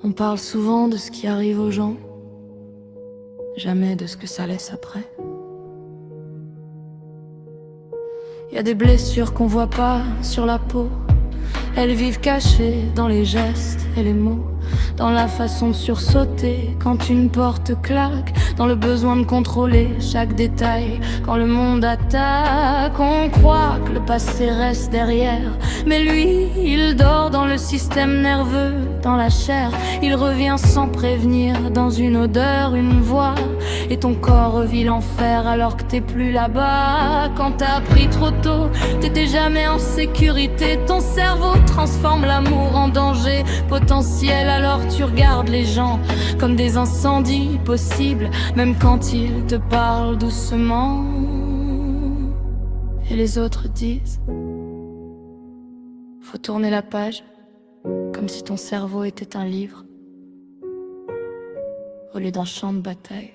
On parle souvent de ce qui arrive aux gens, jamais de ce que ça laisse après. Y a des blessures qu'on voit pas sur la peau. Elles vivent cachées dans les gestes et les mots, dans la façon de sursauter quand une porte claque, dans le besoin de contrôler chaque détail. Quand le monde attaque, on croit que le passé reste derrière, mais lui, il dort dans le système nerveux, dans la chair. Il revient sans prévenir, dans une odeur, une voix, et ton corps revit l'enfer alors que t'es plus là-bas. Quand t'as appris trop tôt, t'étais jamais en sécurité. Ton cerveau transforme l'amour en danger potentiel. Alors tu regardes les gens comme des incendies possibles, même quand ils te parlent doucement. Et les autres disent: faut tourner la page, comme si ton cerveau était un livre au lieu d'un champ de bataille.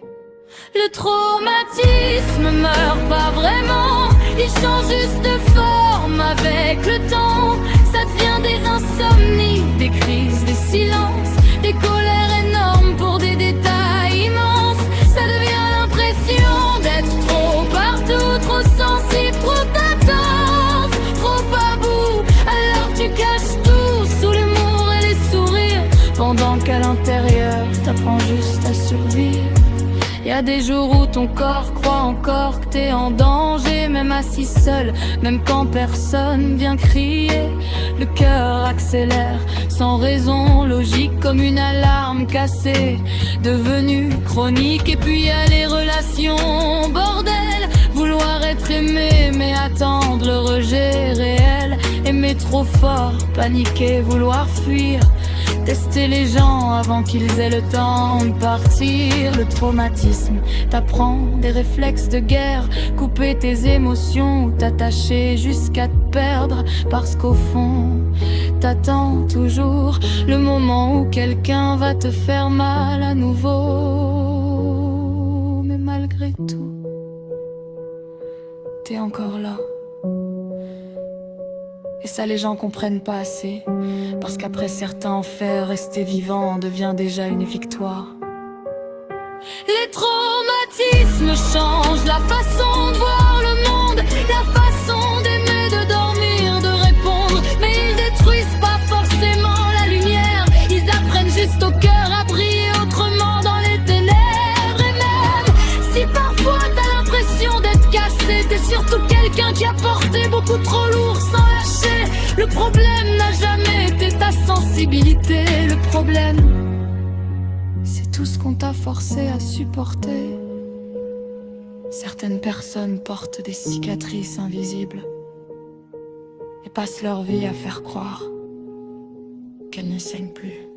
Le traumatisme meurt pas vraiment, il change juste de forme avec le temps. Ça devient des insomnies, des crises, des silences, des colères énormes pour des détails immenses. Ça devient l'impression d'être trop partout, trop sensible, trop d'attente, trop à bout. Alors tu caches tout sous l'humour et les sourires, pendant qu'à l'intérieur t'apprends juste à survivre. Y a des jours où ton corps croit encore que t'es en danger, même assis seul, même quand personne vient crier. Le cœur accélère sans raison logique, comme une alarme cassée, devenue chronique. Et puis y a les relations, bordel, vouloir être aimé mais attendre le rejet réel. Aimer trop fort, paniquer, vouloir fuir, tester les gens avant qu'ils aient le temps de partir. Le traumatisme t'apprend des réflexes de guerre, couper tes émotions ou t'attacher jusqu'à te perdre. Parce qu'au fond, t'attends toujours le moment où quelqu'un va te faire mal à nouveau. Mais malgré tout, t'es encore là. Et ça, les gens comprennent pas assez, parce qu'après certains enfers, rester vivant devient déjà une victoire. Les traumatismes changent la façon de voir le monde, la façon d'aimer, de dormir, de répondre. Mais ils détruisent pas forcément la lumière, ils apprennent juste au cœur à briller autrement dans les ténèbres. Et même si parfois t'as l'impression d'être cassé, t'es surtout quelqu'un qui a porté beaucoup trop lourd sans lâcher. Le problème n'a jamais été ta sensibilité, le problème, c'est tout ce qu'on t'a forcé à supporter. Certaines personnes portent des cicatrices invisibles et passent leur vie à faire croire qu'elles ne saignent plus.